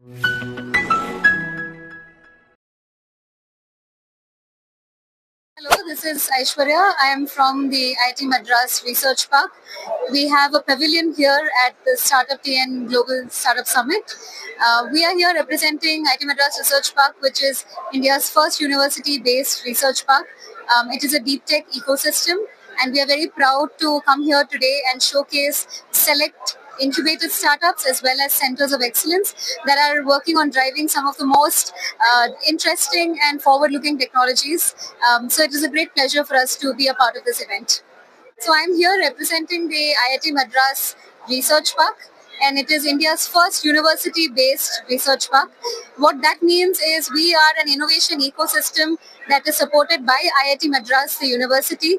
Hello, this is Aishwarya. I am from the IIT Madras Research Park. We have a pavilion here at the Startup TN Global Startup Summit. We are here representing IIT Madras Research Park, which is India's first university-based research park. It is a deep tech ecosystem, and we are very proud to come here today and showcase select incubated startups as well as centers of excellence that are working on driving some of the most interesting and forward-looking technologies. So it is a great pleasure for us to be a part of this event. So I'm here representing the IIT Madras Research Park, and it is India's first university-based research park. What that means is we are an innovation ecosystem that is supported by IIT Madras, the university.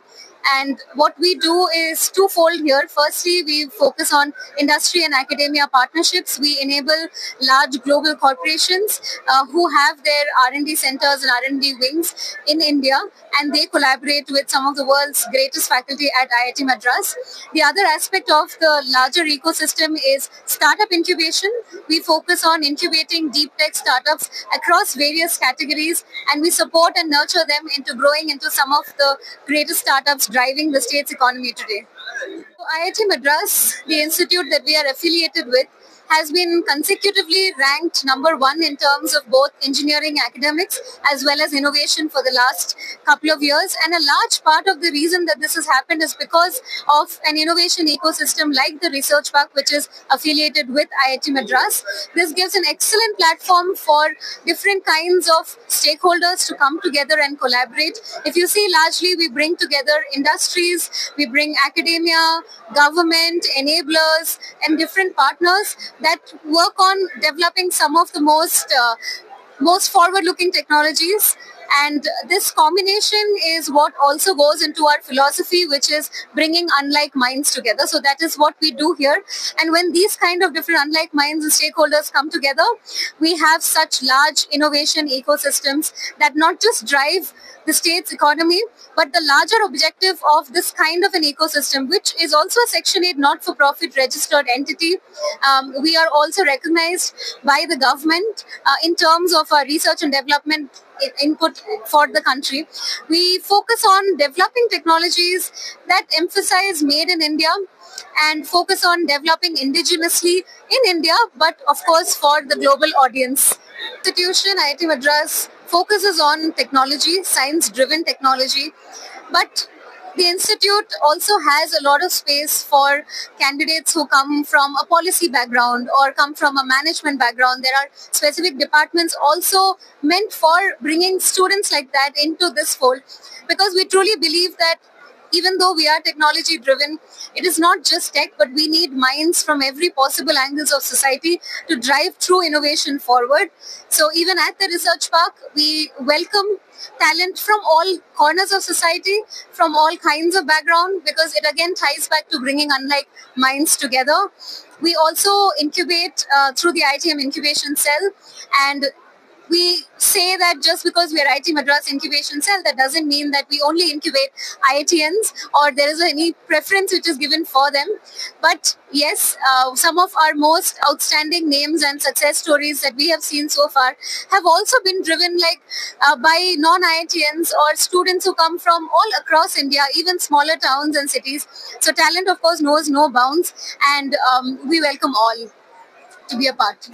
And what we do is twofold here. Firstly, we focus on industry and academia partnerships. We enable large global corporations who have their R&D centers and R&D wings in India, and they collaborate with some of the world's greatest faculty at IIT Madras. The other aspect of the larger ecosystem is startup incubation. We focus on incubating deep tech startups across various categories, and we support and nurture them into growing into some of the greatest startups driving the state's economy today. So IIT Madras, the institute that we are affiliated with, has been consecutively ranked number one in terms of both engineering academics as well as innovation for the last couple of years. And a large part of the reason that this has happened is because of an innovation ecosystem like the Research Park, which is affiliated with IIT Madras. This gives an excellent platform for different kinds of stakeholders to come together and collaborate. If you see, largely we bring together industries, we bring academia, government, enablers, and different partners that work on developing some of the most forward-looking technologies. And this combination is what also goes into our philosophy, which is bringing unlike minds together. So that is what we do here. And when these kind of different unlike minds and stakeholders come together, we have such large innovation ecosystems that not just drive the state's economy, but the larger objective of this kind of an ecosystem, which is also a Section 8 not-for-profit registered entity. We are also recognized by the government in terms of our research and development input for the country. We focus on developing technologies that emphasize made in India and focus on developing indigenously in India, but of course for the global audience. Institution IIT Madras focuses on technology, science-driven technology, but the institute also has a lot of space for candidates who come from a policy background or come from a management background. There are specific departments also meant for bringing students like that into this fold, because we truly believe that even though we are technology driven, it is not just tech, but we need minds from every possible angles of society to drive true innovation forward. So even at the Research Park, we welcome talent from all corners of society, from all kinds of background, because it again ties back to bringing unlike minds together. We also incubate through the ITM incubation cell, and we say that just because we are IIT Madras Incubation Cell, that doesn't mean that we only incubate IITians or there is any preference which is given for them. But yes, some of our most outstanding names and success stories that we have seen so far have also been driven by non-IITians or students who come from all across India, even smaller towns and cities. So talent, of course, knows no bounds, and we welcome all to be a part.